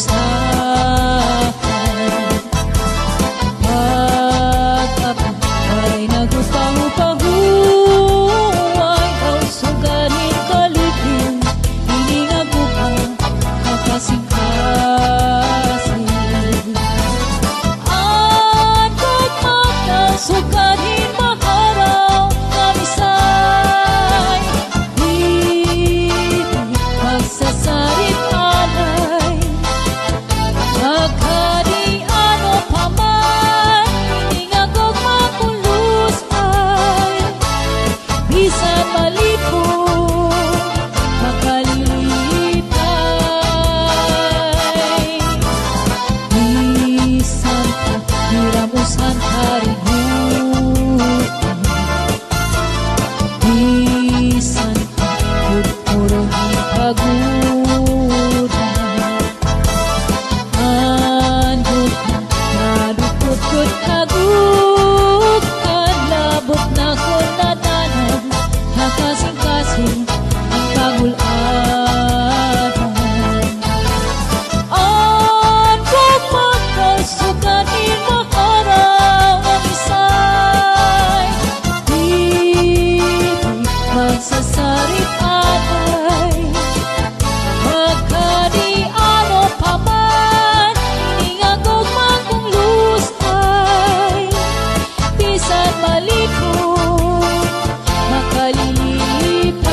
usahay. Pag ako ay nagpahupahuay, daw suganin kalipin, hininga ko ka kakasing-kasing. At kung magkasuganin maharaw kamisay, di magsasarit alay. Magkadi ano pa man, hininga ko makulos ay, bisan malipo makalilipay. Bisan pa hiramusan harigutan, bisan pa purpurong ipagudan. Andun nadukot ko't agutan, labot na ko natanan, nakasing-kasing ang kagulanan. At kung magkasuganin maharaw ang isay, di magsasarit atay. Magkadi ano pa man, hininga ko kung lusay, bisan malipo makalilipay.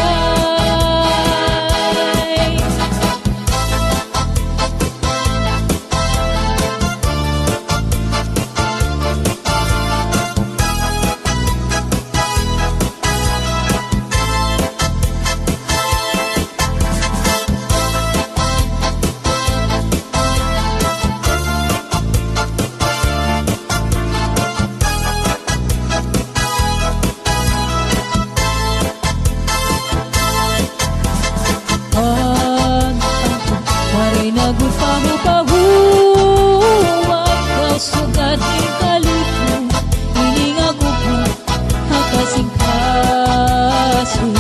Pag ako waray nagpahupahuay, daw suganin kalipin, hininga ko ka kakasing-kasing.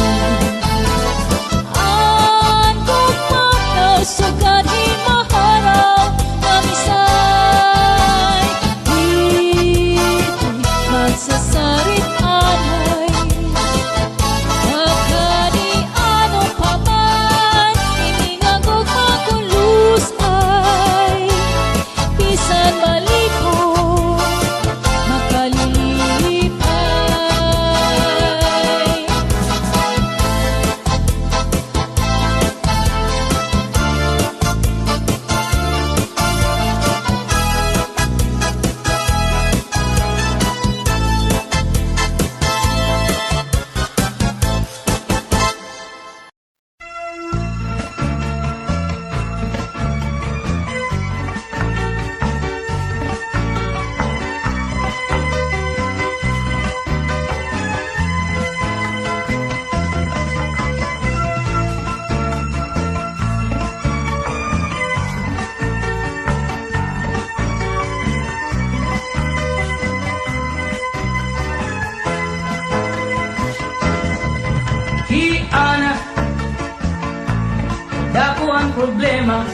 At kung magkasuganin maharaw kamisay, di magsasarit alay. Magkadi ano pa man, hininga ko makulos ay, bisan malipo makalilipay. Hiana, dako ang problema,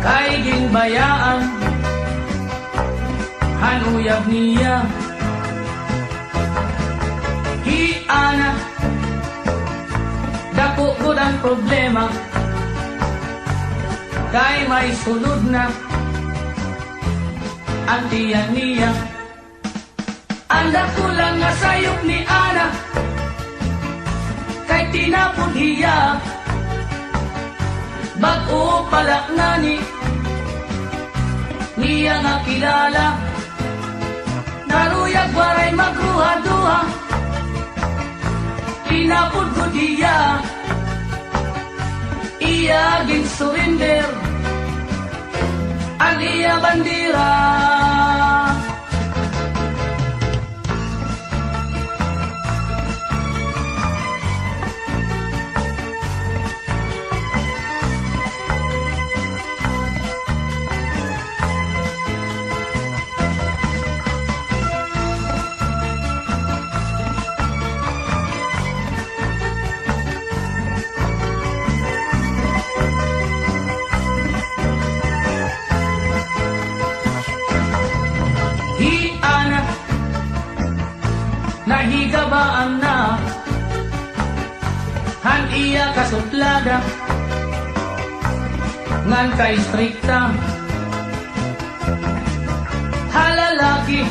kay ginbayaan, hanuyab niya. Hiana, dako gud ang problema, kay may sulod na ang tiyan niya. Anda ko lang nga sayop ni Ana, kay tinapon hiya, bag-o pala ngani, niya nga kilala, naruyag waray magruha-duha, tinapon ko diya, iya gin surrender, ang iya bandira. gabaan na han iya kasutlada ngan kay strikta halalaki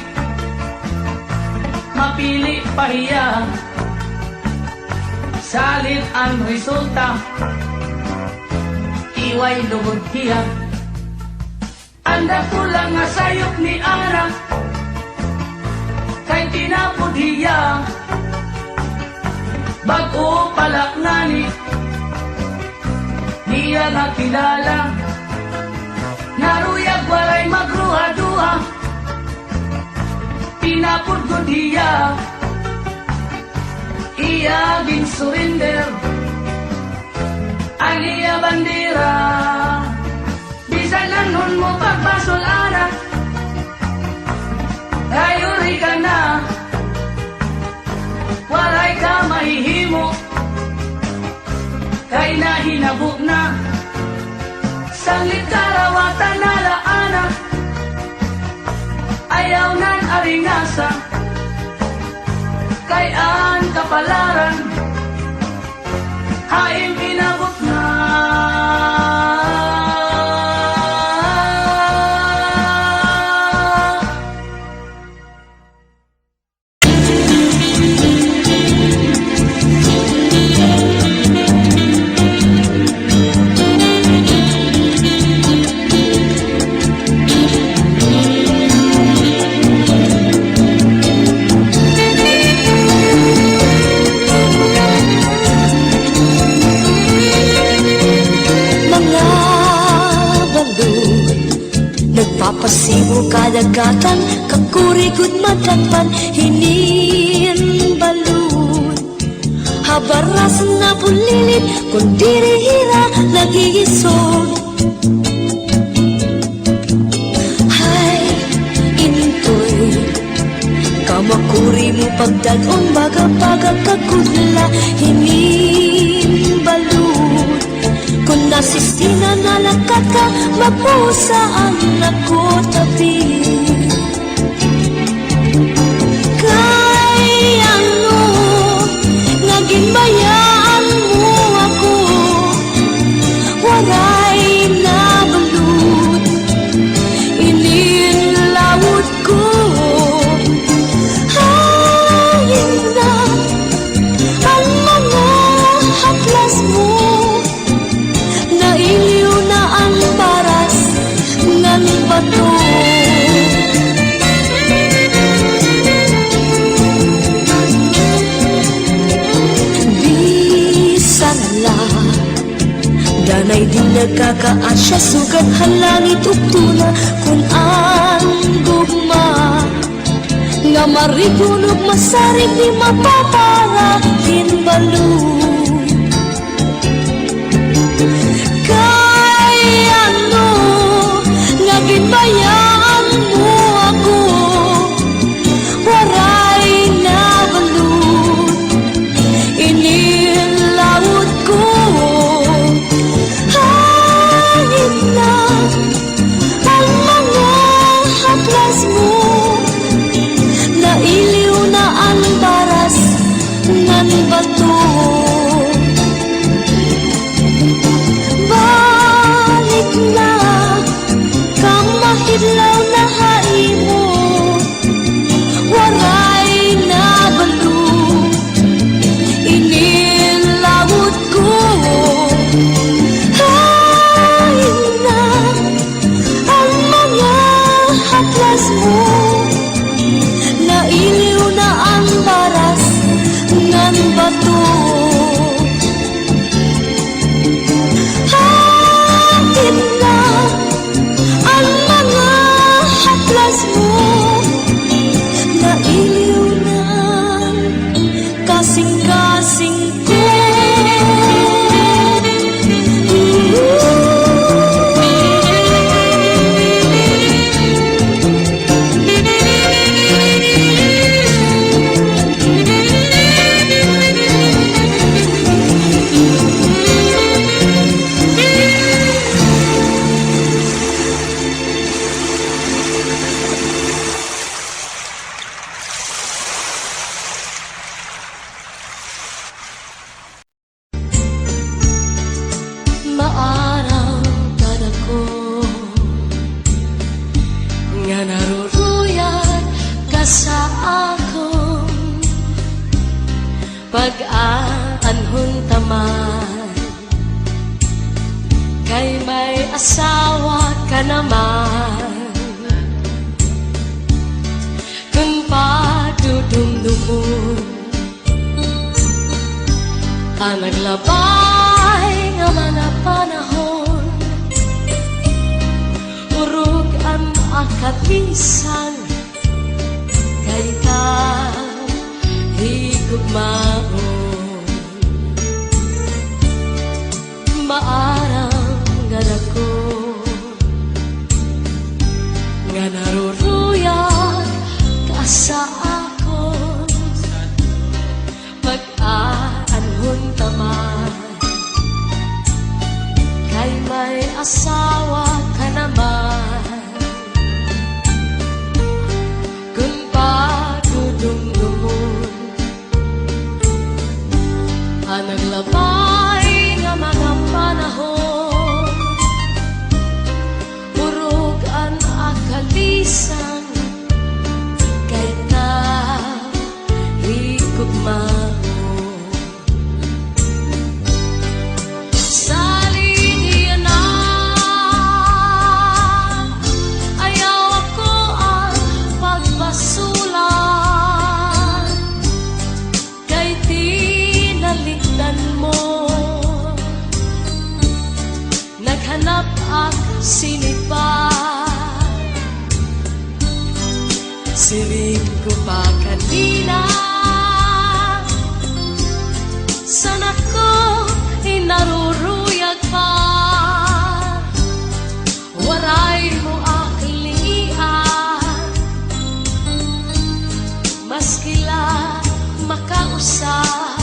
mapili pahiya salit ang resulta iway lugod hiya anda kulang nga sayop ni Ana kay tinapod hiya bago palak nani niya nga kilala naruyag walay magruha-duha tinapod ko diya iya bin surrender ang iya bandera bisan lang nun mo pagbasol Ana ayuri ka na walay ka mahihimo kay nahinabok na sanglit karawatan na laana ayaw nan aringasa kay an kapalaran haim inabot na Pasibo kadagatan kakurigod matagpan hinin balud habaras na pulilit kung dirihira nagigisod hay intoy kamakuri mo pagdagong baga-baga kakudla hinin balud kung nasistina nalakat ka mapusa ang nakotabi kay ano naging bayaan mo ako waray na balud inilawod ko hayin na ang mga haplas mo nailiw na ang paras ng bato bisan la danay din nagkakaasya sugat halangit uktuna kung ang gugma nga marigunog masarig di mapapara kinbalud bayaan mo ako waray na balud inilawod ko hangin na ang mga haplas mo nailiw na ang baras ng bato balik na mahidlaw na haimo waray na balud inilawod ko hain na asawa ka naman. Kung padudumdumon ang naglabay nga mga panahon, urog ang akatisan kay ka higugmaon. Maarang nga dako nga naruruyag ka sa akon, pag-aanhon taman kay may asawa ka naman. Kung padudumdumon ang naglabay nga mga panahon, urog ang akalisan kay na higugmaon. Salidian na ayaw ako ang pagbasulan kay tinalikdan mo. Naghanap ang sinipa, siring ko pa kanina. Sana ko inaruruyag pa, waray mo aklian, maskila makausap.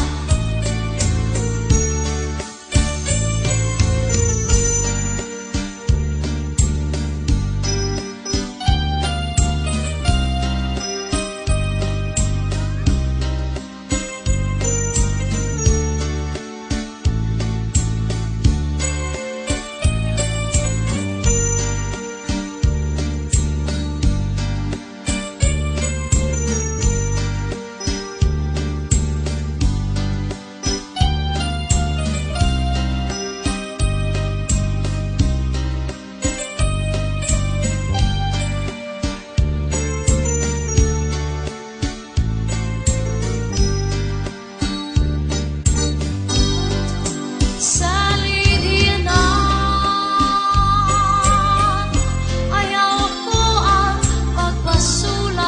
Salidian na ayaw ko ang pagbasulan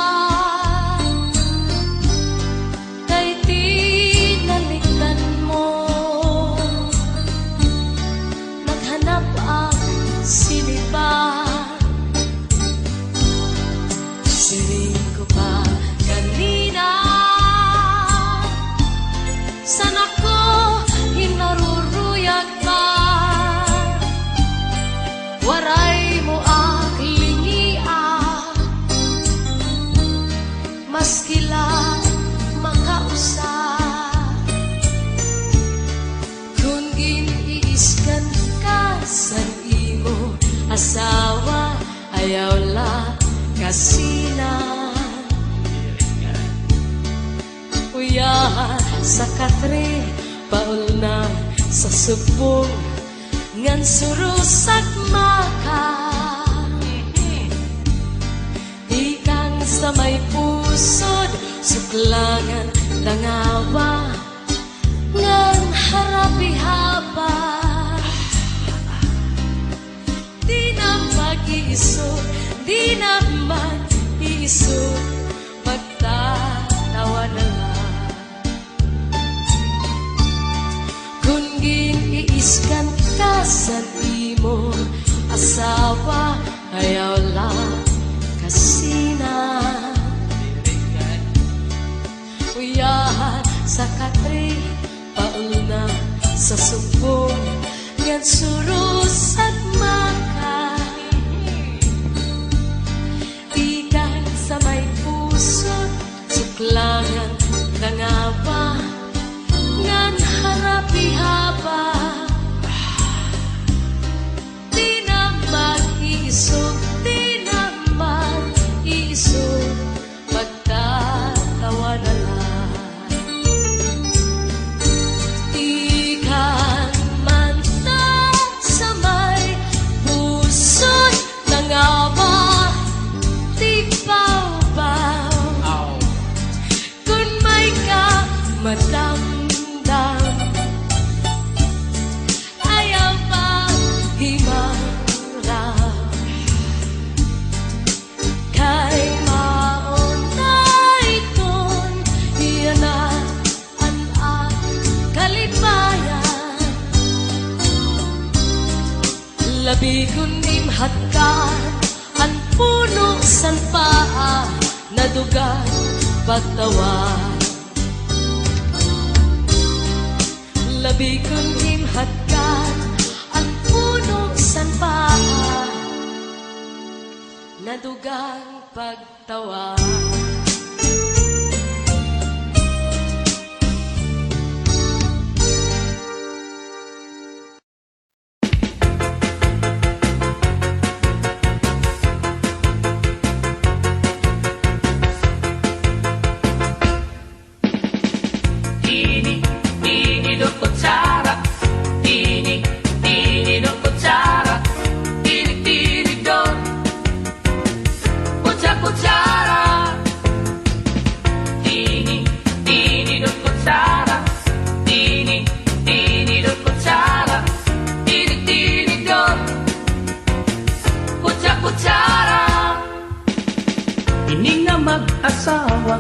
kay tinalikdan mo. Naghanap ang sinipa, siring ko pa kanina. Sana ko hinaruruyag pa, waray mo aklingian, maskila makausap. Kung giniiskan ka sa imo asawa, ayaw la kasina. Uya sa katre paul na sa subong ngan surusak maka, ikang sa may pusod suklangan dangawa ngan harapi haba. Di na mag-iisod, di na mag-iisod, magtatawa na lang. Kung giniiskan ka sa imo asawa, ayaw lang kasina. Uyahan sa katre paul na sa subong ngan surus at maka, ikan sa may pusod suklangan dangawa ngan harapi haba. Di na mag-iisog, di na mag-iisog, magtatawa na lang. Ikan man ta sa may Labi kunim hatkan Ang puno san paa Nadugan pagtawan Labi kunim hatkan Ang puno san paa Nadugan pagtawan Tinidor kutsara, tinidor kutsara, tinidor kutsara, tinidor kutsara, tinidor kutsara, tinidor kutsara. Ining na mag-asawa,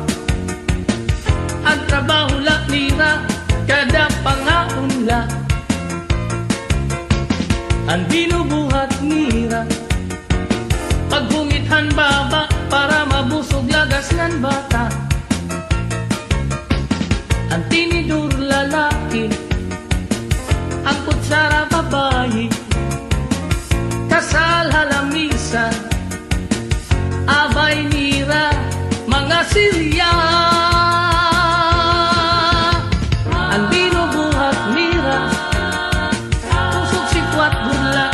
ang trabaho la nira, kada pangaon la. Ang binubuhat nira, paghungithan baba para mabusog lagas ng bata. Ang tinidor lalaki, ang kutsara babae, kasal halamisan, abay nira, mga Silya. Ang binubuhat nira, pusok sikwat burla,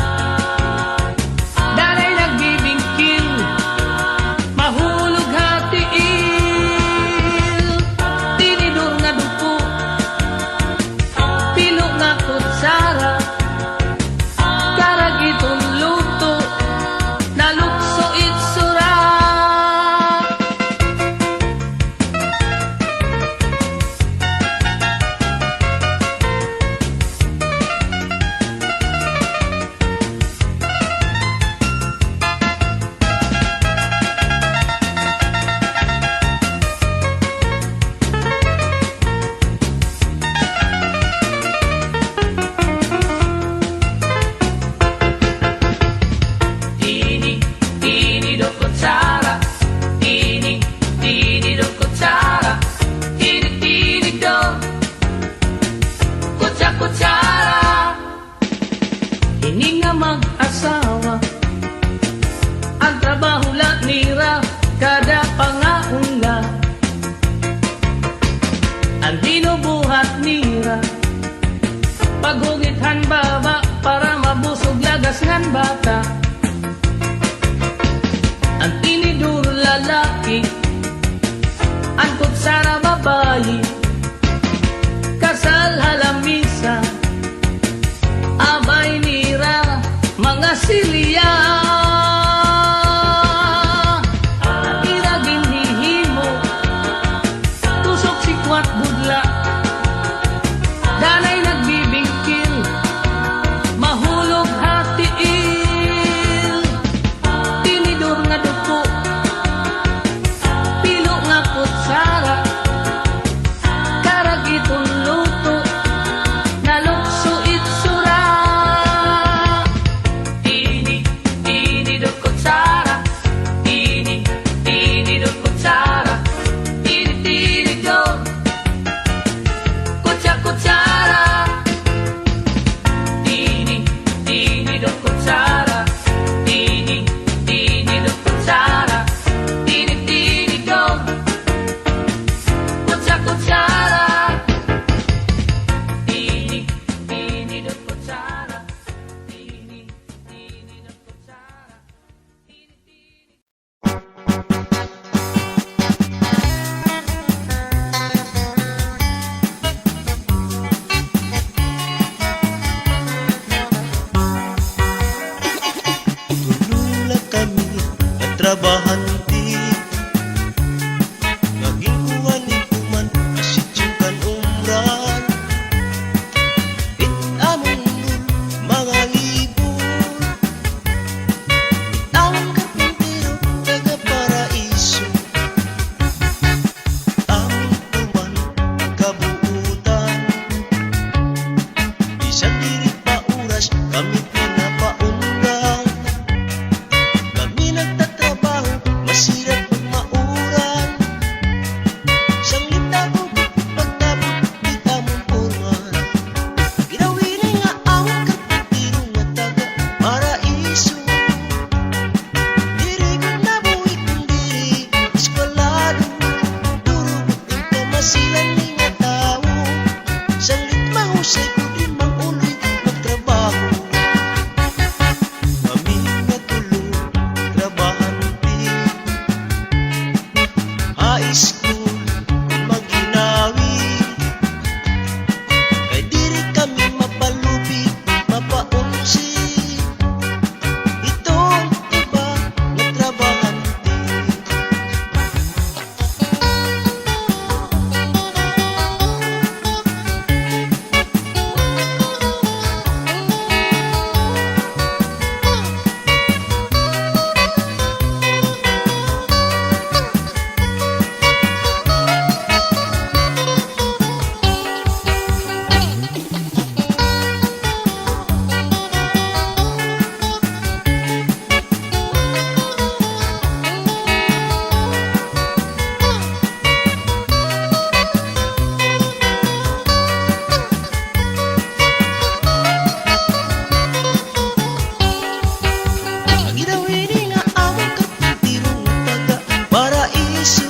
Gidawini nga among kapitirong taga paraiso.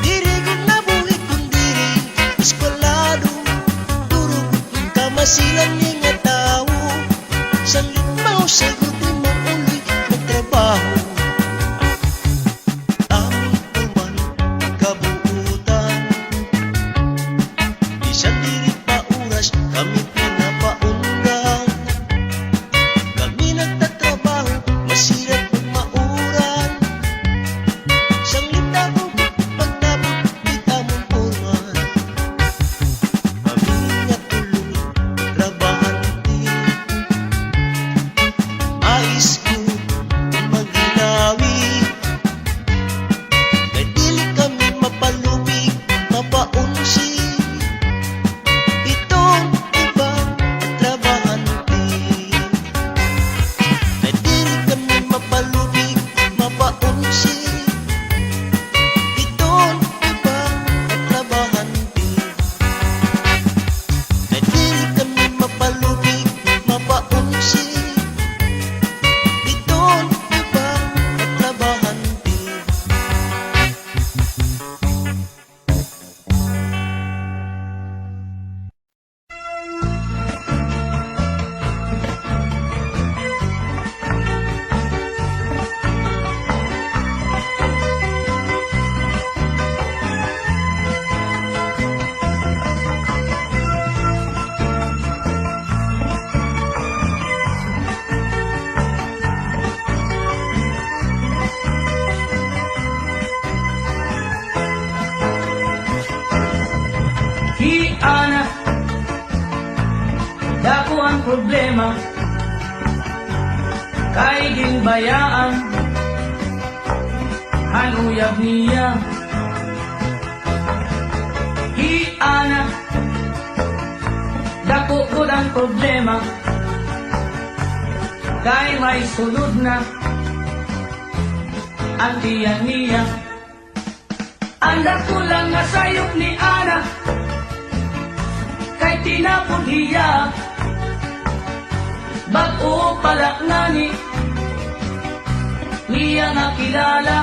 Diri kong nabuhi kung diri eskwalado. Durog kamasilan ni nga tao. Sanglit mao sagot ni mauloy magtrabaho. Aming tuman kabuutan. Isang diri pa oras kami pinapaundan. Kami nagtatrabaho, masirap at mauran. Sanglit ako pagtabot di tamong porman. Kami nga tuloy trabahante. Ais ko maginawi. Kay dili kami mapalubig, mapaunsi. Itong ibang trabahante. Kay dili kami mapalubig, mapaunsi. Itong ibang trabahante. Kay dili kami mapalubig, mapaunsi. Itong ibang trabahante. Hiana, dako ang problema. Kay ginbayaan, hanuyab niya. Hiana, dako ko ang problema. Kay may sulod na, ang tiyan niya. Ang dako lang nga sayop ni Ana, kay tinapon hiya. Bago pala ngani, niya nga kilala.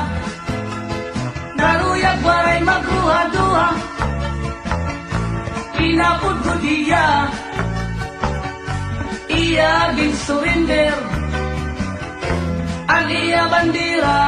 Naruyag waray magruha-duha, tinapon ko diya. Iya gin surrender, ang iya bandira.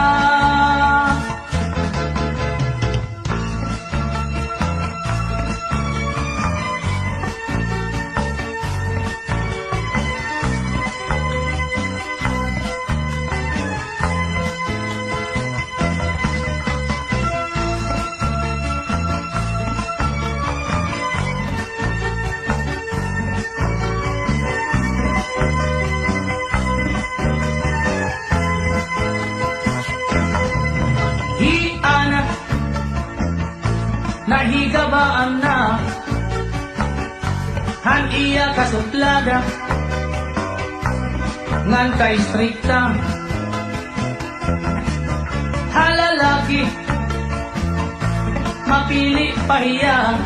Hiana, nahigabaan na, han iya kasuplada, ngan kay strikta. Halalaki, mapili pahiya,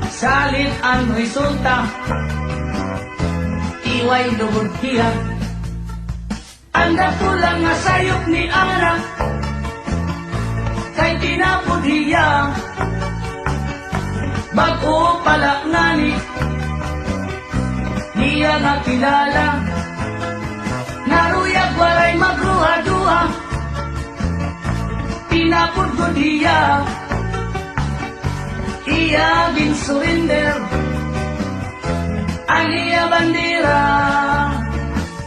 salit ang resulta, iway lugod hiya. Anda ko lang nga sayop ni Ana, kay tinapod hiya. Bago pala ngani, niya nga kilala. Naruyag waray magruha-duha, tinapod ko diya. Iya gin surrender, ang iya bandira.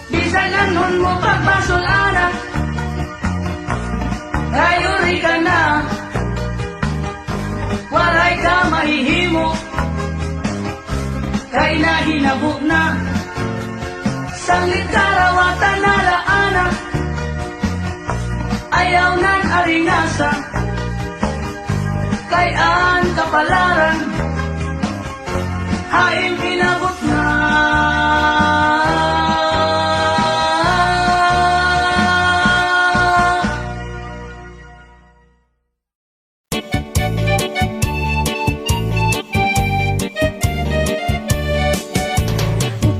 Bisan anon mo pagbasol anak, ayuri ka na, waray ka mahihimo. Kay nahinabo na, sanglit karawatan na laana, ayaw nan aringasa. Kay ang kapalaran, haing pinabot na.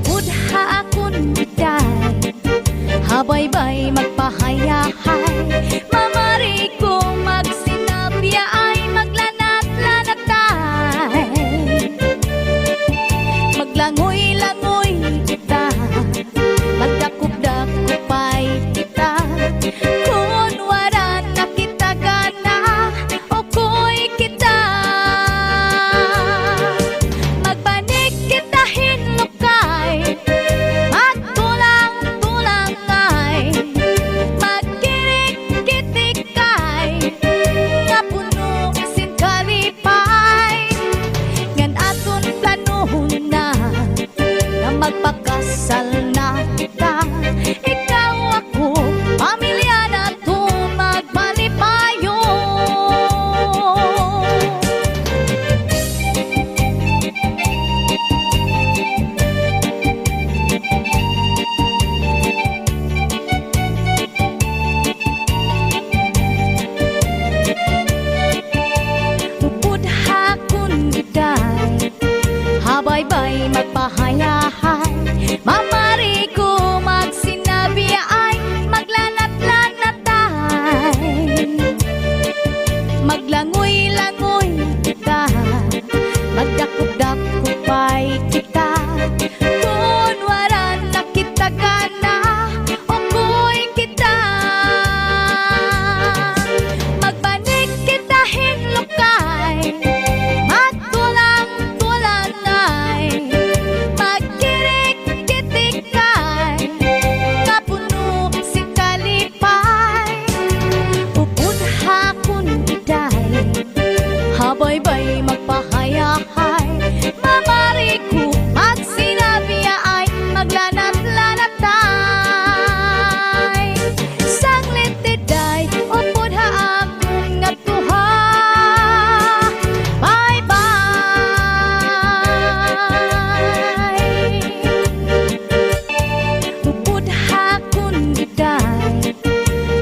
Budha akon biday Habaybay magpahayahay, mamari kong magsinabya ay maglanat-lanatay. Maglangoy-langoy kita, magdakop-dakopay kita. Kung wala na kita gana, okoy kita. Magbanig kita hinlukay, magtulang-tulangay, magkirik-kitikay, nga puno sin kalipay. Ngan aton planohon na magpakasal na kita. Ikaw ako, pamilya na to magmalipayo. Upod hakon giday, habaybay magpahayahay, mamari ko magsinabi ay maglanat-lanatay. Maglangoy-langoy kita, magdakop-dakopay kita. Kung wala na kita gana, okoy kita. Magbanig kita hinlukay, magtulang-tulangay, magkirik-kitikay, nga puno si kalipay. Upod hakon giday, habaybay magpahayahay, mamari ko magsinabi ay maglanat-lanatay. Sanglit tiday, upod haakon nga tuha, bye-bye. Upod hakon giday,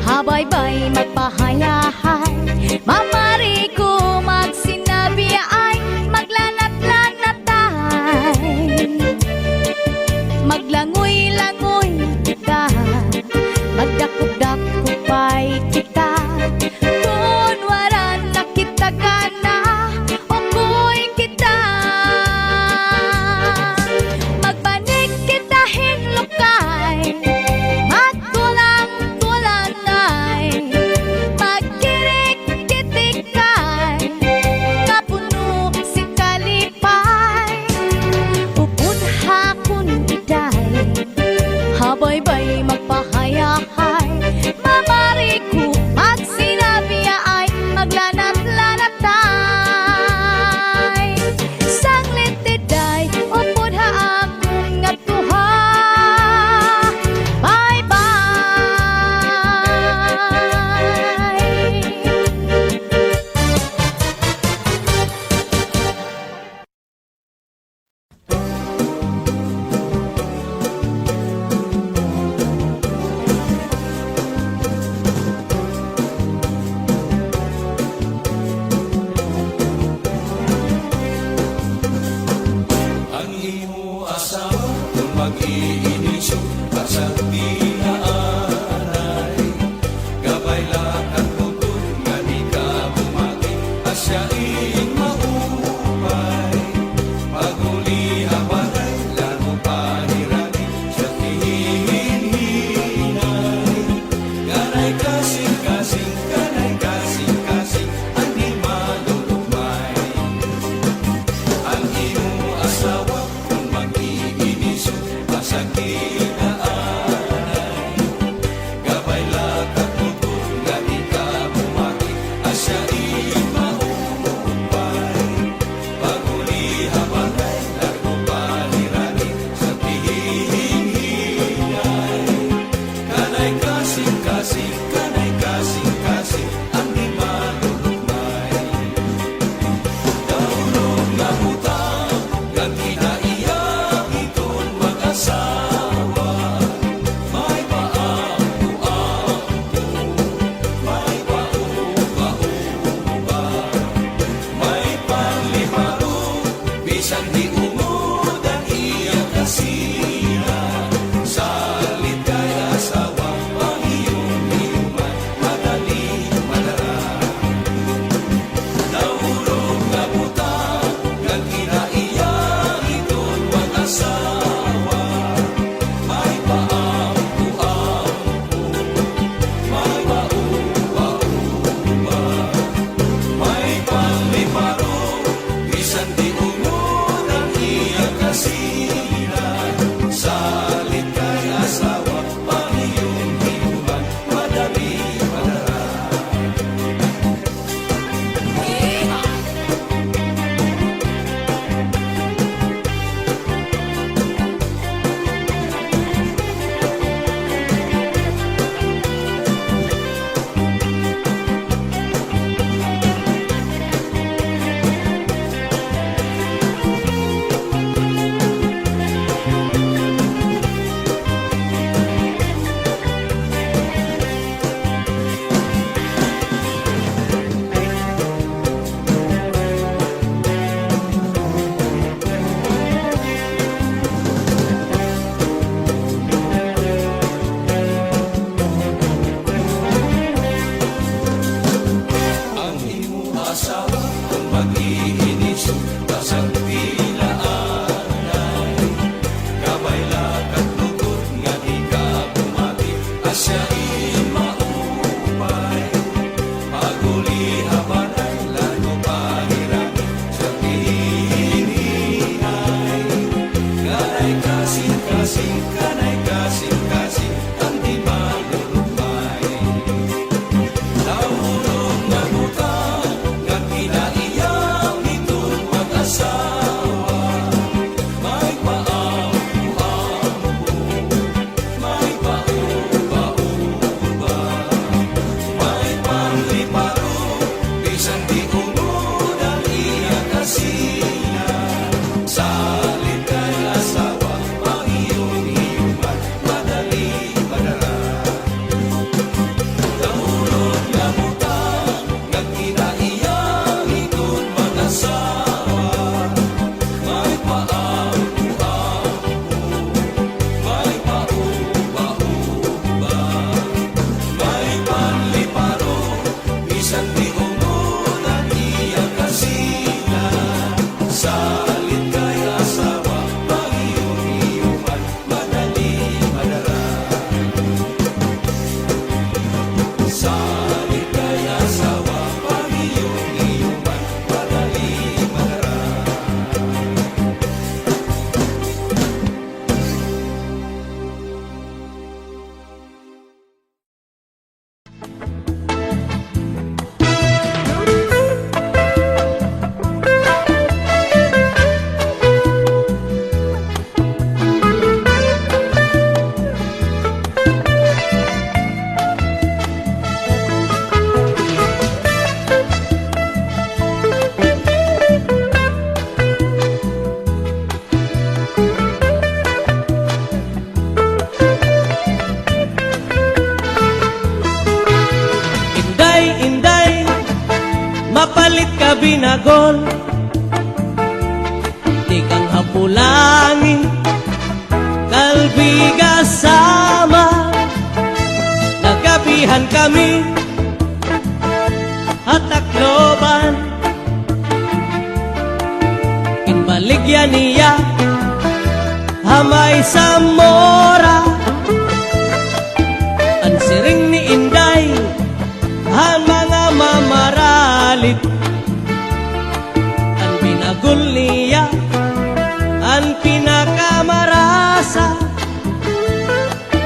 habaybay magpahayahay, mamari ko magsinabi ay maglanat-lanatay. Maglangoy-langoy kita, magdakop-dakopay kita. Kung wala na kita gana, okoy kita. Magbanig kita hinlukay, magtulang-tulangay, magkirik-kitikay, nga puno si kalipay. Upod hakon giday, habaybay magpahayahay, mamari ko magsinabi ay maglanat-lanatay. Sanglit tiday, upod haakon nga tuha, bye-bye. binagol, di kang hapulangi, kalbiga sama. Nagabihan kami, hatakloban, kinbaligyan niya, hamay sa mora. Ang siring ni Inday, han mga mamaralit. Ang binagul niya, ang pinakamarasa.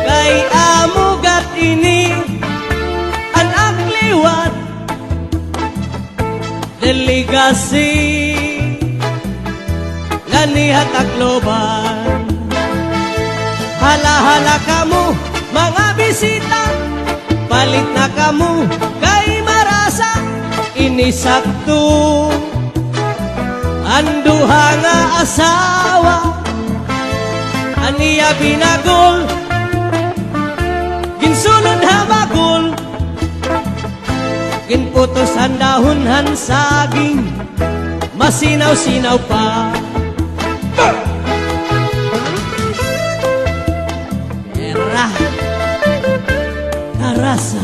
Kay amugat ini, ang akliwat, delegasi, ganihat akloban. Hala-hala kamu, mga bisita, palit na kamu, kay marasa, inisakto. Anduha nga asawa, aniya binagol, ginsulod habagol, ginputos ang dahon saging, masinaw-sinaw pa. Era karasa.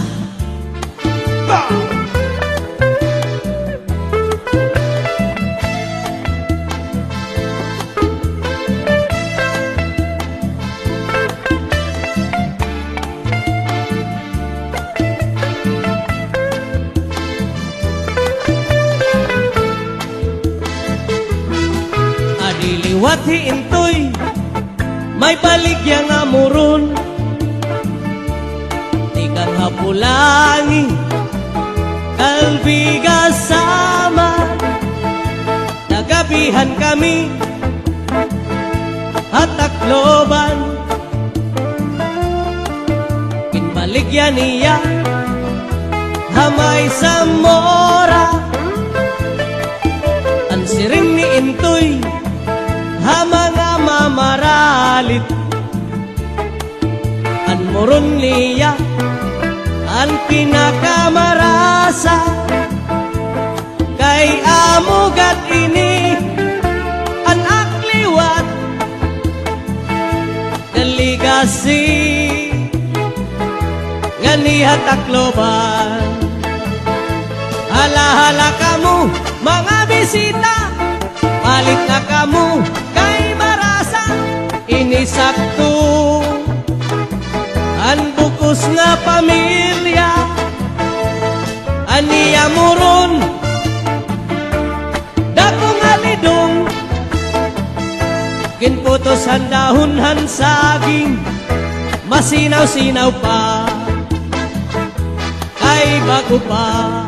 Adiliwat hiintoy, may baligya nga muron, di kang hapulangi, kalbiga sama. Nagabihan kami, hatakloban, kinbaligyan niya, hamay sa mora. Ang siring ni Intoy, ha mga mamaralit. Ang moron niya, ang pinakamarasa. Kay amugat ini, ang akliwat, delegasi, ganihat akloban. Hala-hala kamu, mga bisita, palit na kamu, kay marasa, inisakto. Ang bukos nga pamilya, aniya muron, dakong alidong, ginputos ang dahon saging, masinaw-sinaw pa, kay bago pa.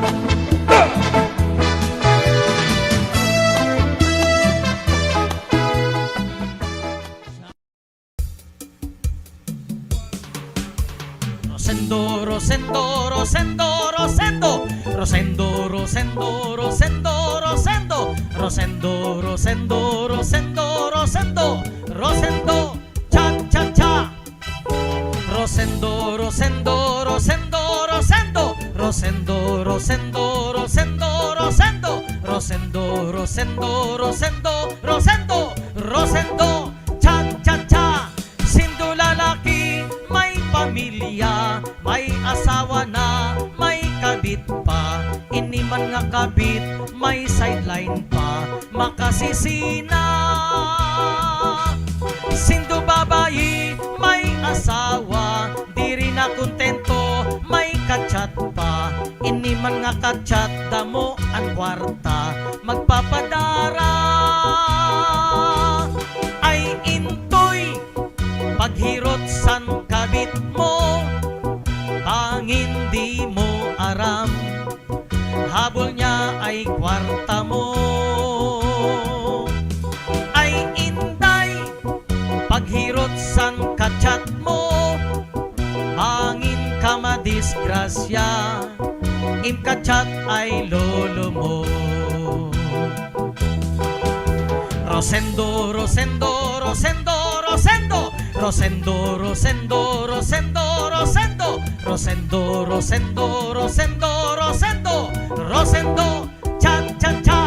Rosendo, Rosendo, Rosendo, Rosendo, Rosendo, Rosendo, Rosendo, Rosendo, Rosendo, Rosendo, Rosendo, Rosendo, Rosendo, cha cha cha. Rosendo, Rosendo, Rosendo, Rosendo, Rosendo, Rosendo, Rosendo, Rosendo, Rosendo, Rosendo, Rosendo, Rosendo, Rosendo, cha cha cha. Sindo lalaki, may pamilya, may asawa na, may kabit pa. Ini man nga kabit, may sideline pa, makasisina. Sindo babayi, may asawa, di rin na kontento, may kachat pa. Ini man nga kachat, damo ang kwarta, magpapadara. Ay intoy, paghirot san kabit mo, bangin di mo aram, habol niya ay kwarta mo. Ay inday, paghirot san kachat mo, bangin ka madisgrasya, im kachat ay lolo mo. Rosendo, Rosendo, Rosendo, Rosendo, Rosendo, Rosendo, Rosendo, Rosendo, Rosendo, Rosendo, Rosendo, Rosendo, Rosendo, cha cha cha.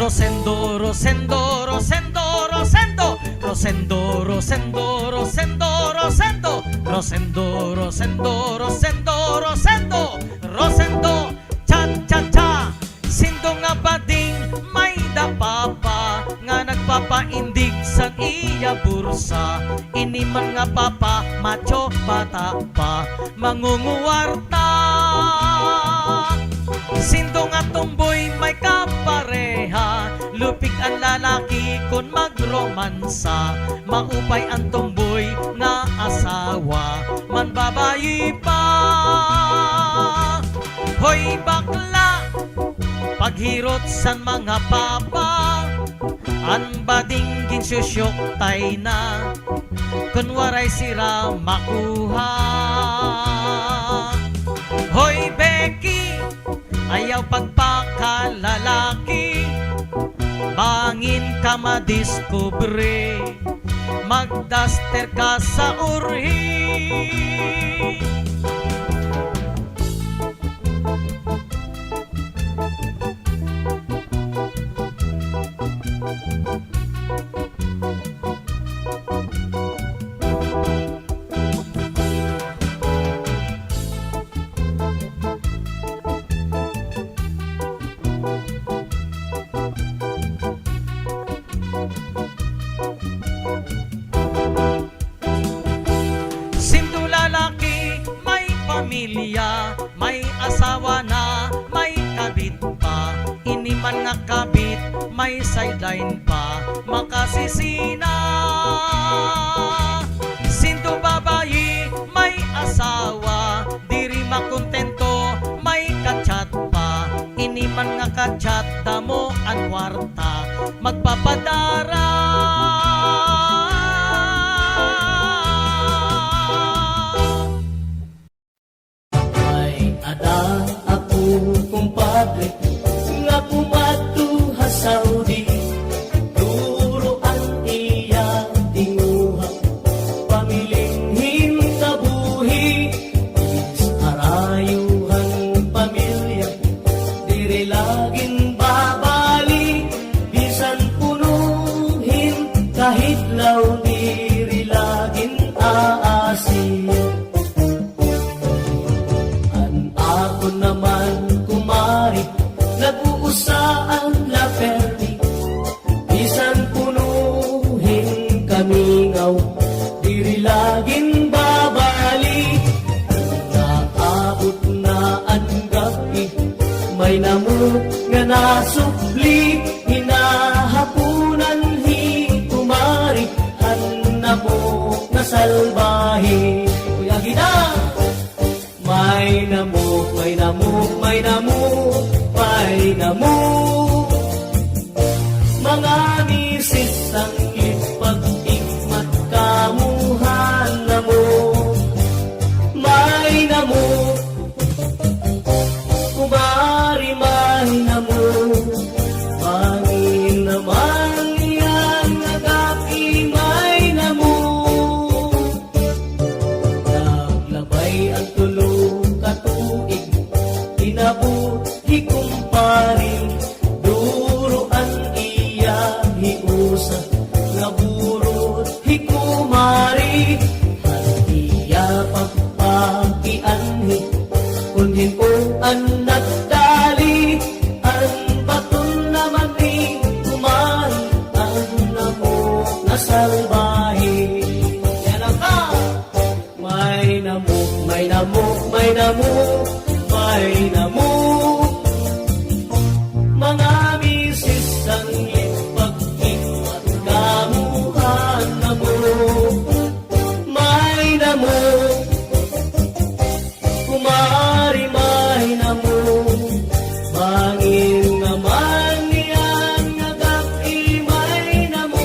Rosendo, Rosendo, Rosendo, Rosendo, Rosendo, Rosendo, Rosendo, Rosendo, Rosendo, Rosendo, Rosendo, Rosendo, Rosendo, cha cha cha. Sindo nga bading may dapapa nga nagpapaindig sa iya bursa. Iniman nga papa, macho bata pa, mangunguwarta. Sindo nga tumboy may kapareha, lupig ang lalaki kun magromansa. Maupay ang tumboy nga asawa, man babayi pa. Hoy bakla, paghirot san mga papa, an bading ginsusyok tay na, kunwaray sira makuha. Hoy Becky, ayaw pagpakalalaki, bangin ka madiskubre, magdaster ka sa urhi. Sindo lalaki, may pamilya, may asawa na, may kabit pa. Iniman nga kabit, may sideline pa, makasisina. Sindo babayi, may asawa, diri makontento, may kachat pa. Iniman nga kachat, damo ang kwarta, magpapadara. May ada ako kumpadre nga pumatuha Saudi. Duro ang iya tinguha, pamilinhin kabuhi. Is arayuhan pamilya, diri laging babali. Bisan punuhin kahit law, diri laging aasin. Ako naman kumari, nag-uusaan la perdi. Bisan punuhin kami ngaw, diri laging babali. Naabot na ang gabi, may namuk nga nasukli. Hinahapunan hi kumari, hanamok na salbahe. Kuya Gina! May namuk, may namuk, may namuk, may namuk. Mga misis ang ipag-ikmat kamuhan namuk. May namuk, kumari may namuk. Pangin naman yan, nagaki may namuk. Naglabay ang katuig, inabuhi kumpari. Duro ang iya hiusa, nga burot hikumari. Ang iya pagpakianhi, kunhin o ang nagdali. Ang baton naman ni kumari, ang namok na salbahe. Yan ang ka! May namuk, may namuk, may namuk, may namuk. Mga misis ang ipag-ikmat kamuhan namuk. May namuk, kumari may namuk. Bangin naman niyan, nagaki may namuk.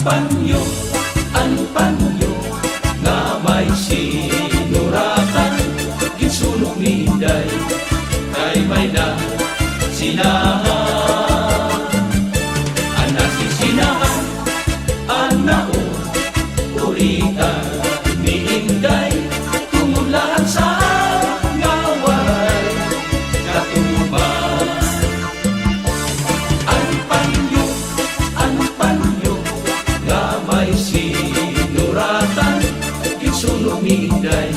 ang panyo nga may sinuratan ginsulong ni Inday kay may na sinahan ang nasisinahan ang naon urita ni Inday tumulaan sa nga waray katuban ang panyo nga may sinuratan ginsulong ni Inday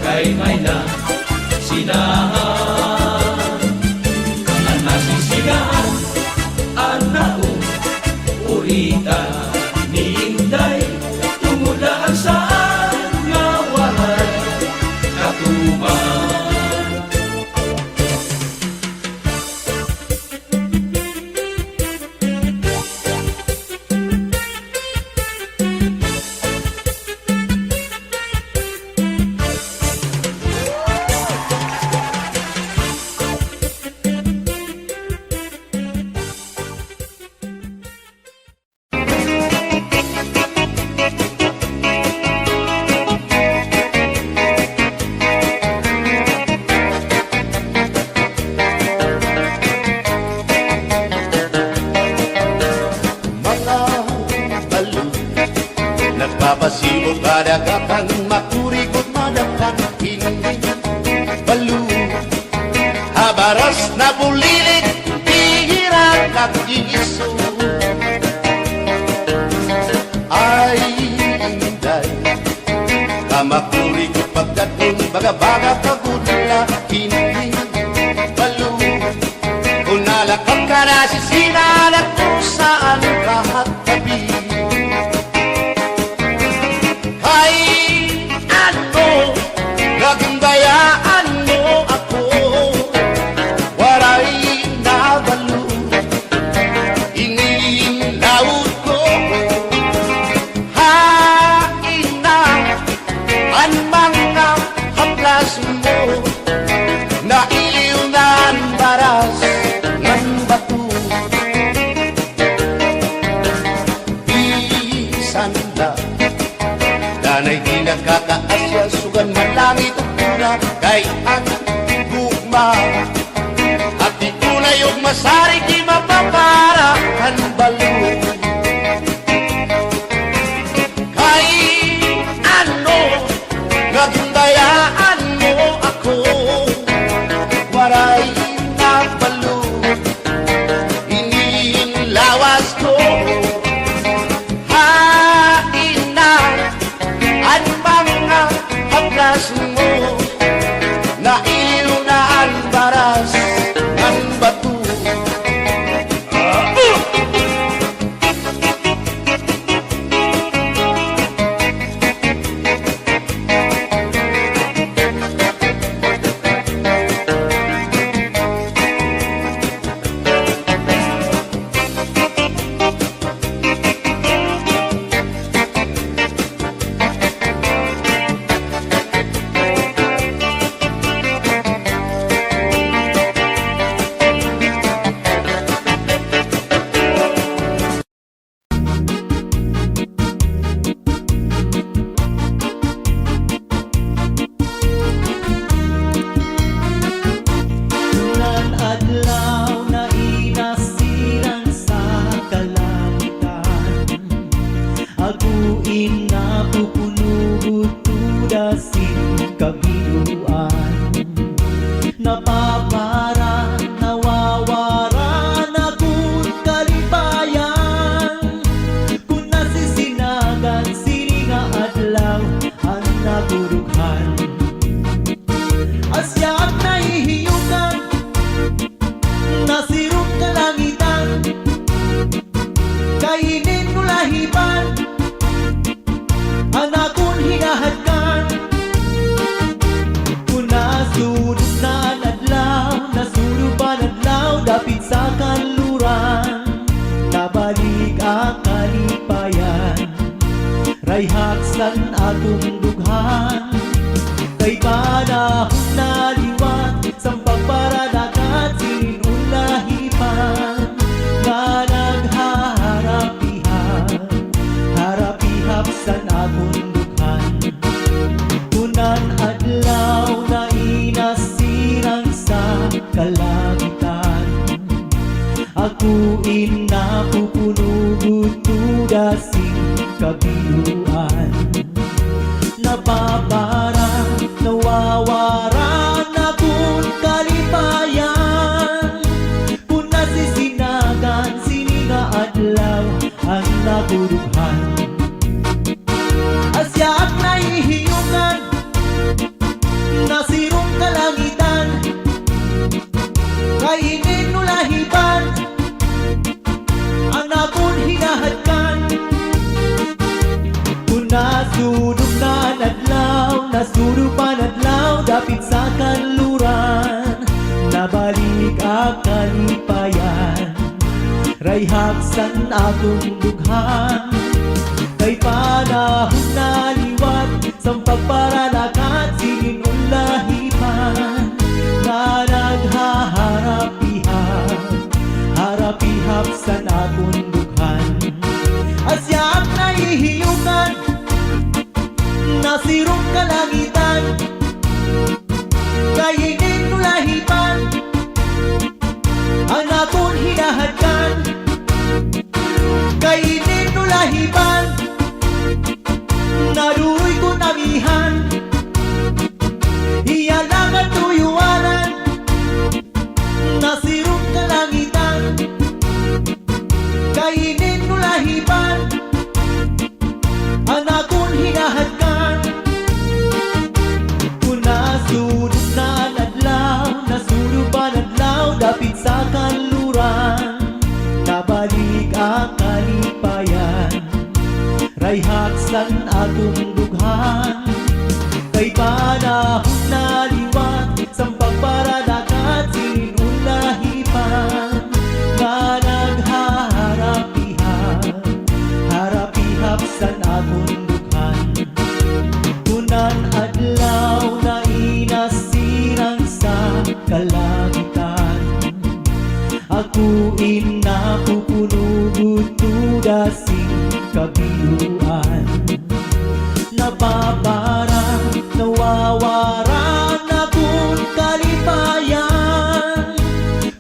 kay may na sinahan ang nasisigahan ang naong urita ni Inday tumulaan sa nga waray katuban Mga balo nagpapasibo kadagatan makurikot madapan hindi balo habaras na bulilit hihirat at iiso ay Inday kamakurikot pagdating baga-baga pagudla hindi balo kung nalakap ka na sisinalat kung saan kahat tabi ay ano nagandayaan mo ako waray nabalo inilaut ko hain na ang mga haplas mo na iliw na ang baras ng bato bisan na danay di nakakaasya sugan man langit at pula kay ang gugma at di tunay yung masarig di mapapara ang balo kay ano nagundayaan mo ako waray na balo inilawas ko hain na ang mga haplas mo na iliw na ang baras ng bato Ulan adlaw na inasirang sa kalangitan Aguin na pupunugod tudasin kabiluan Napapara, nawawara na kung kalibayan Kung nasisinagan, sininga adlaw ang nagurughan Asya at nahihiyukan Nasirong kalangitan Kainin mo lahiban Ang akong hinahadkan Kung nasunod na adlaw Nasunod pa adlaw Dapit sa kanluran Nabalik ang kalipayan Rayhaksan atong dughan Kay panahon na liwat Sang pagparadagat sinulahipan Nga naghaharapihan Aku inapupuno dasing kabiluan. Napaparang nawawaran akong kalipayan. Kung nasisinagan sininga adlaw ang nakurughan. Asyaak nahihiyungan, nasirong kalangitan, kainin nulahiban, ang nakon hinahadkan. Kung nasunog na nadlaw, nasunog pa nadlaw, dapit sa kanluran, nabalik ang kalipayan. Rayhaksan akong dughan, kay panahon na liwat, sang pagparalakat singin ulahipan, na naghaharapihap, harapihap sa akong dughan. Asyaak nahihiyungan, nasirong kalangitan, kainin nulahipan, ang akong hinahadkan, kainin nulahipan, naruy ko namihan, iyalang at tuyuanan, nasirong kalangitan, kainin nulahipan, ang akong hinahadkan. Kung nasunog na nadlaw, nasunog pa nadlaw, dapit sa kanluran, nabalik ang kalipayan. Rayhaksan akong dughan, kay panahon na liwat, sang pagparalakat sinin ulahipan, nga naghaharapihap, harapihap sa akong dughan. Kunan adlaw na inasirang sa kalangitan, ako inapupuno dasing kabiluan. Napaparang nawawaran akong kalipayan.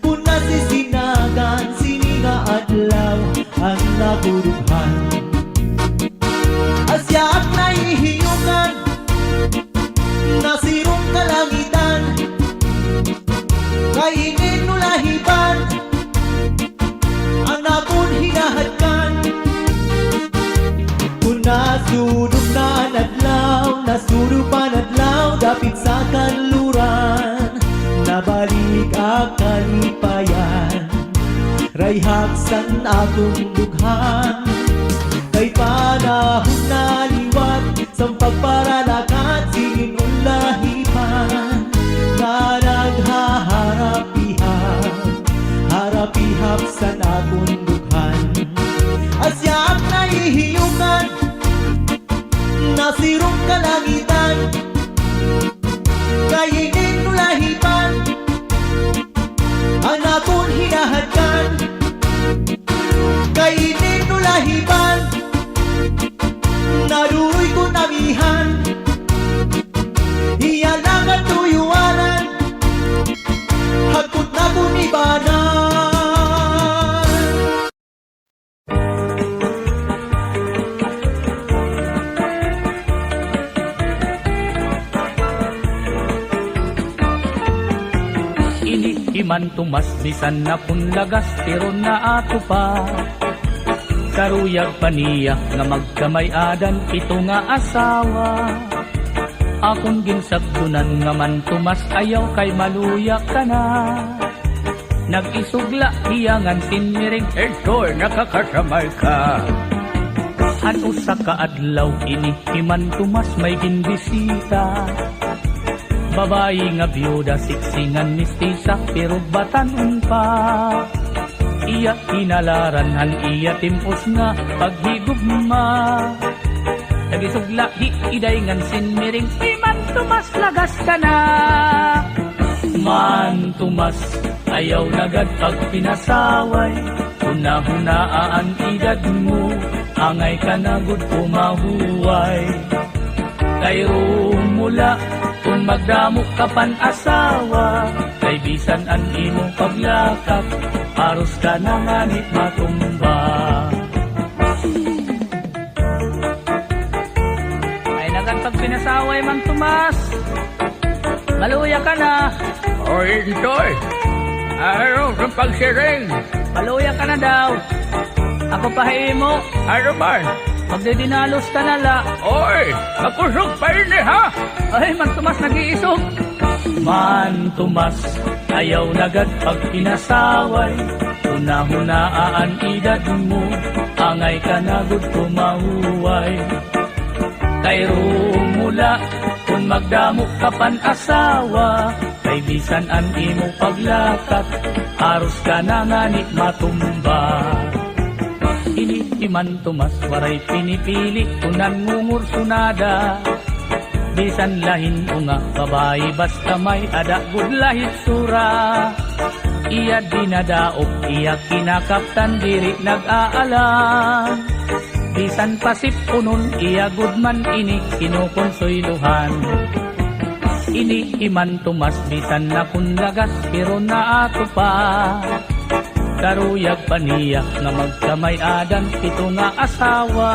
Kung nasisinagan sininga adlaw ang nakurughan. Asyaak nahihiyungan, nasirong kalangitan, kainin nulahipan, ang nakon hinahadkan. Kung nasunog na nadlaw, nasunog pa nadlaw, dapit sa kanluran, nabalik ang kalipayan. Rayhaksan akong dughan, kay panahon na liwat, sang pagparalakat sinin ulahipan, nga naghaharapihap, harapihap sa akong dughan. Asyaak nahihiyungan, nasirong kalangitan, kainin nulahipan, ang akong hinahadkan, kainin nulahipan, naruy ko namihan, iyalang at tuyuanan, hagkot na kunibanan. Iman tumas bisan na punlagas pero na ato pa. Karuyag paniya nga magkamay-adan ito nga asawa. Akong ginsagdunan nga man tumas ayaw kay maluya ka na. Nag-isugla hiyangan sinmiring hardcore nakakasamay ka. Ano sa kaadlaw ini iman tumas may ginbisita. Babayi nga byuda siksingan mistisa pero batanon pa. Iya kinalaran han iya timpos nga paghigugma. Nagisugla di iday ngan sinmiring iman tumas lagas ka na. Man tumas ayaw nagad pag pinasaway. Huna-hunaan edad mo angay ka nagud pumahuway. Kay rumula kung magdamok ka pan asawa, kay bisan an imong paglakap, aros ka na nga ni matumba. Ay nagantag pinasaway man Tomas, maluya ka na. Oy, Intoy! Ano sa pagsiring? Maluya ka na daw. Ako pahimo. Ano ba? Magdidinalos ka na la. Oy! Makusog pa rin ha! Ay, Man Tomas nag-iisog. Man Tomas, ayaw nagad pag pinasaway. Una-hunaan edad mo, angay ka na gud kumahuway. Kay rumula, kung magdamo ka pan asawa, kay bisan an imo paglakat, aros ka na nga ni matumba. Ini Man Tomas, waray pinipili, kunan ngungur sunada. Bisan lahin o nga, babae basta may adagod lahit sura. Iya dinadaog, iya kinakaptan, diri nag-aalam. Bisan pasip punon, iya gudman ini kinukonsoyluhan. Ini Man Tomas, bisan na kunlagas, pero naato pa. Karuyag paniya nga magkamay-adan, pito nga asawa.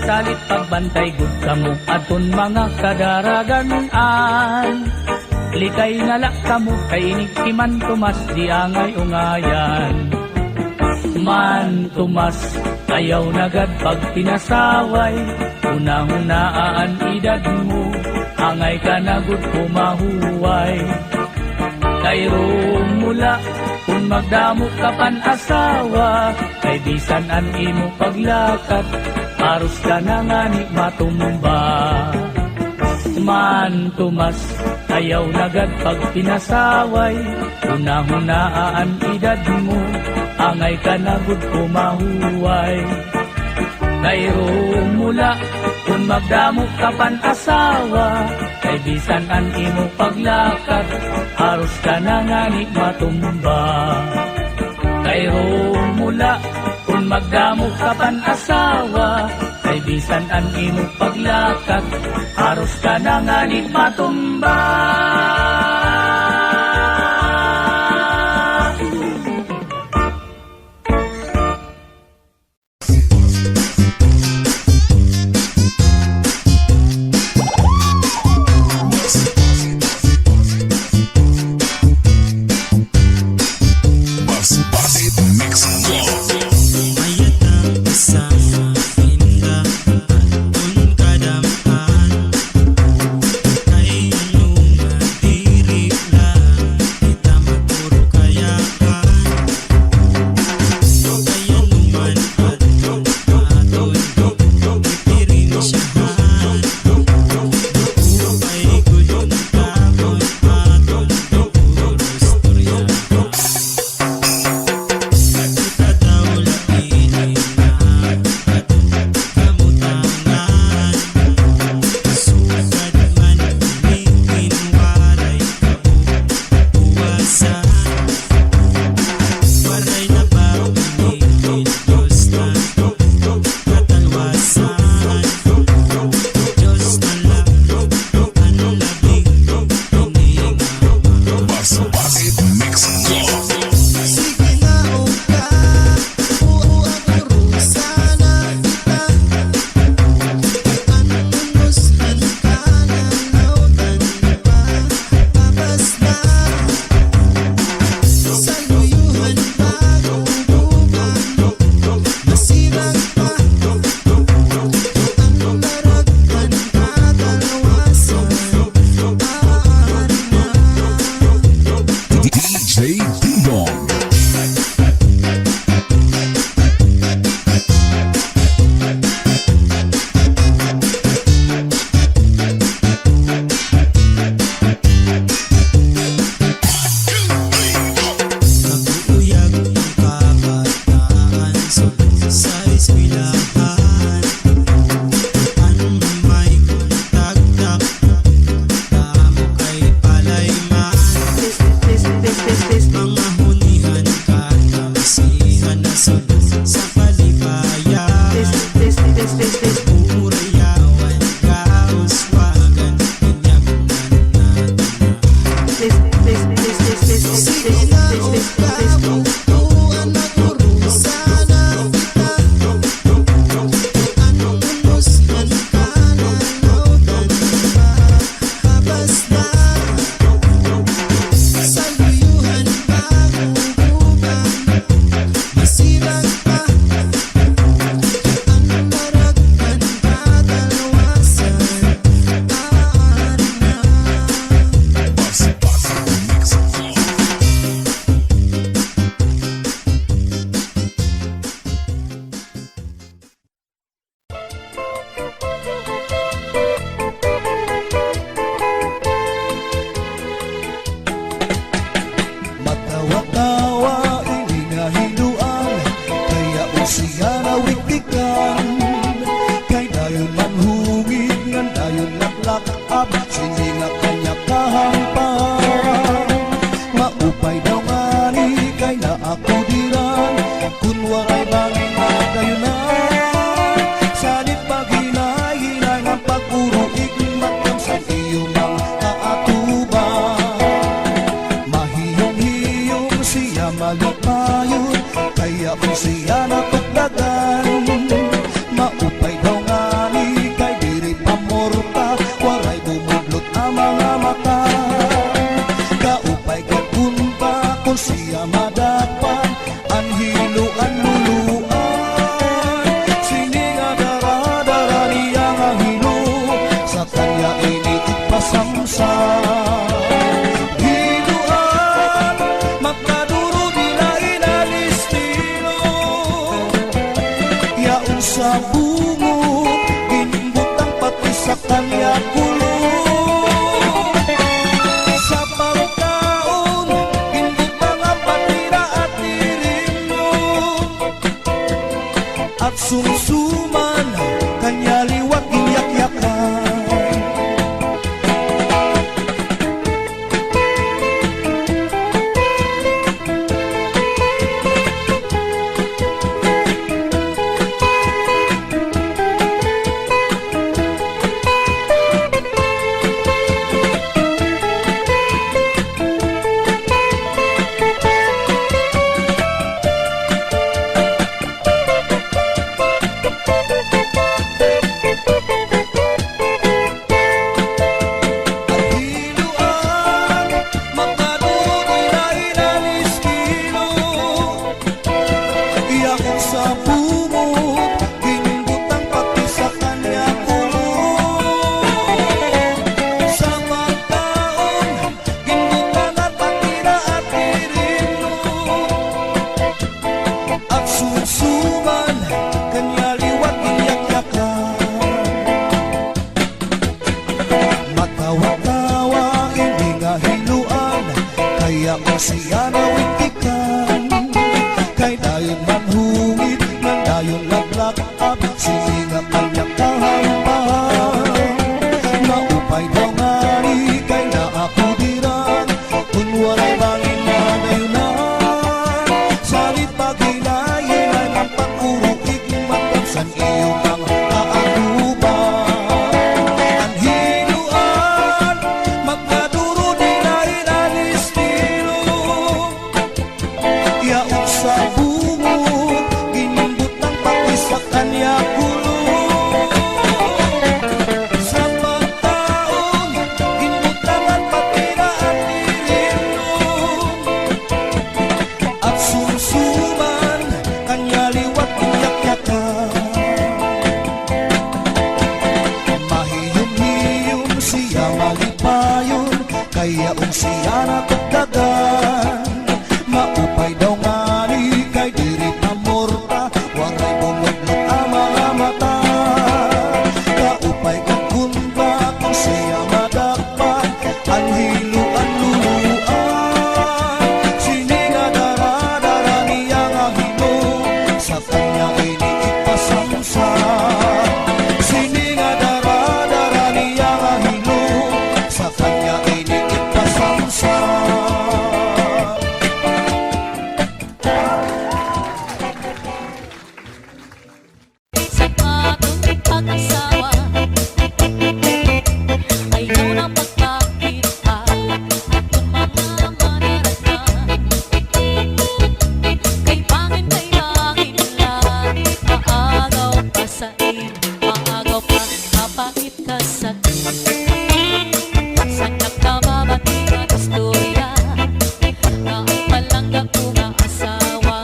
Salit pagbantay gud kamo, aton mga kadaraganan. Likay nalak kamo, kay ni Man Tomas, di angay ungayan. Man Tomas, ayaw nagad pag pinasaway. Una-hunaan edad mo, angay ka na gud kumahuway. Kay rumula, kung magdamo ka pan asawa, kay bisan an imo paglakat, aros ka na nga ni matumba. Man Tomas, ayaw nagad pag pinasaway. Una-hunaan edad mo, angay ka na gud kumahuway. Kay rumula, kung magdamo ka pan asawa, kay bisan an imo paglakat, aros ka na nga ni matumba. Kay rumula, kung magdamo ka pan asawa, kay bisan an imo paglakat, aros ka na nga ni matumba. Sige na, kaya kung siya napagdagan maupay daw nga ni kay diri pamorta waray bumudlot ang mga mata kaupay kapunta kung siya madapan ang hiluan luluan sininga dara-dara niya nga hilo sa kanya iniit pasamsam hiluan magkaduro nila inalistino yaon sa bungo ginbutang pati sa kanya kulo sa pagkaon ginbutang ang patira at tirino at sumsuman kanya liwat ginyak-yakan hiluan magkaduro nila inalistino iyakot sa bumot ginbutang pati sa kanya kulo sa magkaon ginbutang at patira at tirino at sumsuman kanya liwat ginyak-yakan matawa-tawa hindi nga hiluan kaya kung siya nawitikan kay dayon manhungit ng dayon laglakap sininga kanyang kahampahan maupay daw nga ni kay naakudiran kung walay bangin na dayunan salit paghilayin ay ng pag-urukik magkamsan iyong mga kaaguban ang hiluan magkaduro nila inalistino yaon sa bungot ginbutang pati sa kanya kulo sa pagkaon ginbutang at patira at tirino at sumsuman kanya liwat ginyak-yakan mahiyom-hiyom siya malipayon kaya kung siya natagdagan maupay daw nga ni kay diri pamorta waray bumudlot ang mga mata kaupay kagunta kung siya madakpan ang hiluan luluan sininga dara-dara niya nga hilo sa kanya iniit pasamsam sininga dara-dara niya nga hilo sa kanya iniit pasamsam Sa atong pag-asawa ayaw na pagkakita atong mga manaratan kay pangin kay langit lang maagaw pa sa maagaw pa kapait ka sa sa nakababati nga istorya na ang palangga ko nga asawa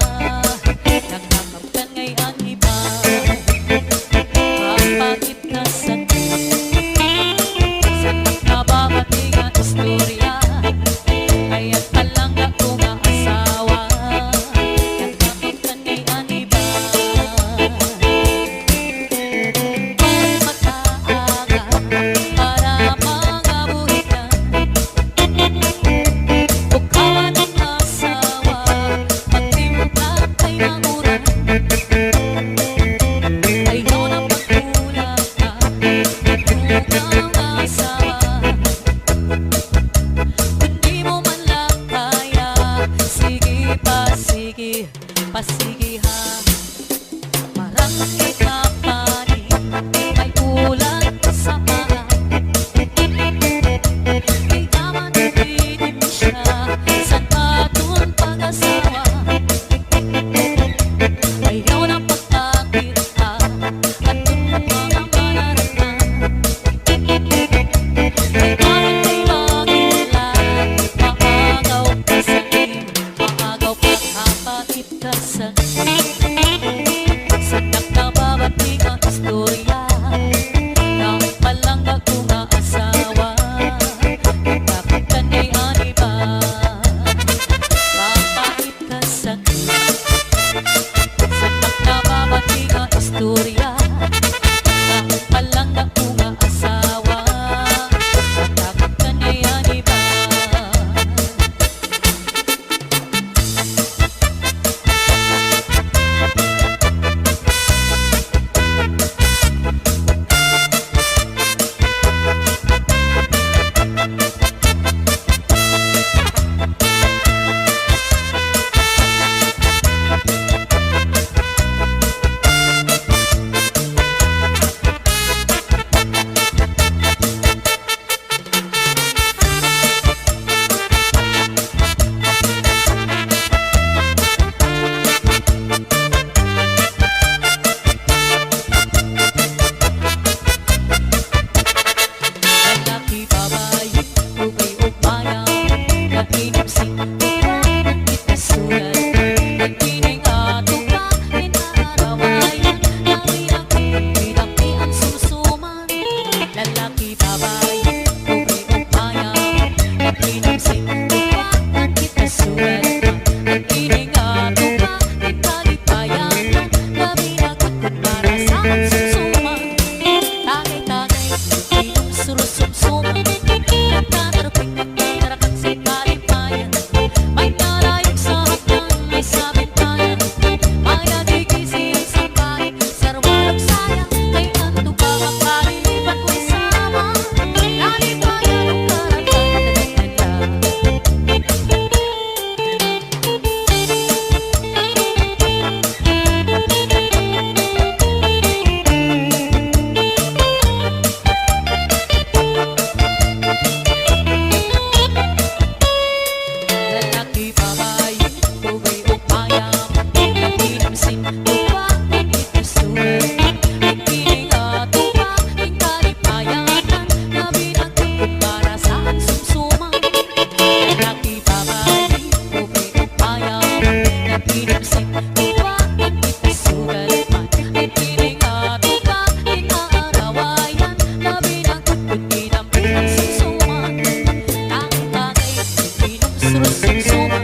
nagkakamtan ngay ang iba kapait ka sa nakababati nga istorya ay ang palangga ko nga asawa nagkakamtan ngay ang iba pagmataaga para mga buhitan bukawan ang asawa pagtimpla kay manguran ayaw na pagkulang ka bugang asawa kundi mo man lang kaya sige pasige ha parang kita pani may ulan sa paa di aman didim siya sa atong pag-asawa istorya na palangga ko nga asawa nagkakaptan kay ani ba papait ka sakit sanak na babati nga istorya na palangga ko nga asawa nagkakaptan kay ani ba. Lalaki babae, ugay ugmaya, nainipsing ikaw, itasulat. Nagkining ato ka, inaarawayan, naminaki ang sumsuman. Lalaki babae, ugay ugmaya, nainipsing ikaw, itasulat. Nagkining ato ka, inalipayan, naminaki para sa sumsuman. Tagay-tagay, inom surusumsuman nagtataraping nagtatarakang si kalipayan may narayog sa hagdan, may sabitayan may nagigisi ang sambay sarwalang sayang kay nanto ka makalilipat ko isama nalipayan ang karatan lalaki babae, ugay ugmaya, naginamsing tuwa, itasulat. Nagkining ato ka, inalipayanan, nabinagkakot para sa sumsuman. Lalaki babae, ugay ugmaya, naginamsing tuwa, itasulat. Nagkining ato ka, inaarawayan, nabinagkakot ang sumsuman. Tagay-tagay, inom surusumsuman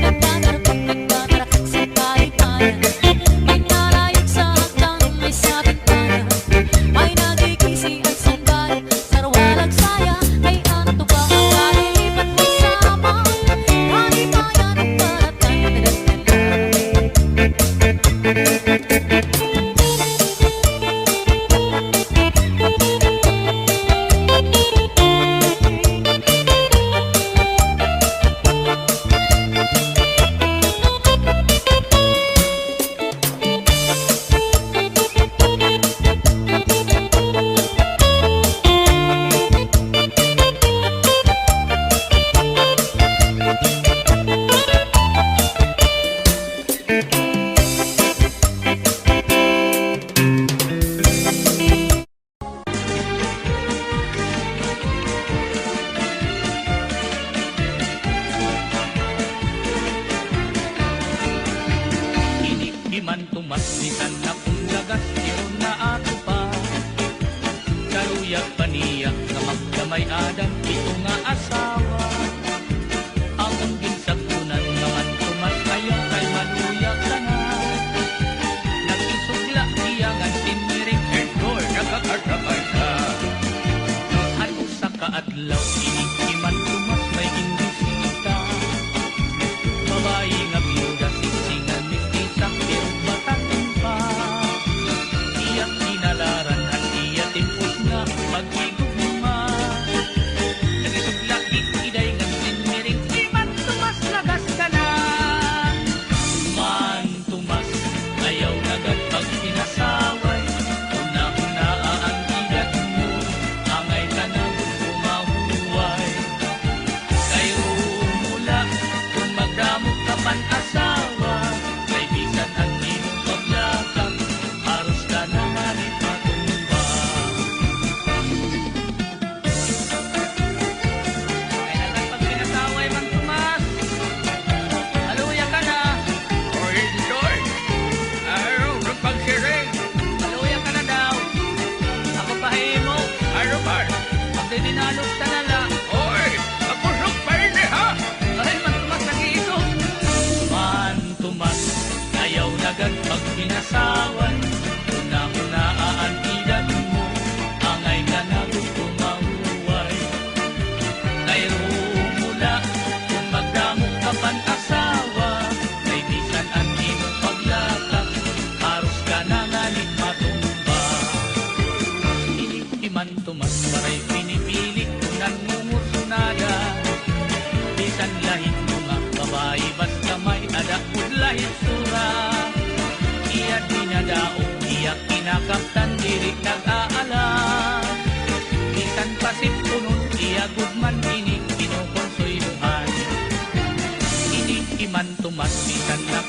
nagtatarakang sa kalipayan may narayog sa hagdan, may sabitayan may nagigisi at sandal sarwalang saya kay anto ka kalilipat mo sama kalipayan ang karatan Iman tumasbisan na punlagas tiron na ato pa karuyag paniya nga magdamay adan ito nga asawa akong ginsagtunan naman tumas kayo kay manuyag ka na nag-isugla iyangan tiniring ertor nakakasakay na ano sa kaadlaw iman tumas may indisita babae nga biyuda sisingan mistisa pero batatin pa iyak inalaran at iya timpos nga pag-igugma nagisugla pinasawan. Una-unaan edad mo, angay ka na gusto mahuway. Kairo mula, kung magdamo ka pan asawa, kay bisan ang imong paglakak, haros ka na nganit matumba. Iman tumas maray pinipilit kunan mumusunada, bisan lahit mga babae basta may adakod lahit sura. Iya dinadaog, iya kinakaptan, diri nag-aala. Bisan pasit punod, iya gudman ining kinukonsoyluhan. Ini iman tumas, bisan na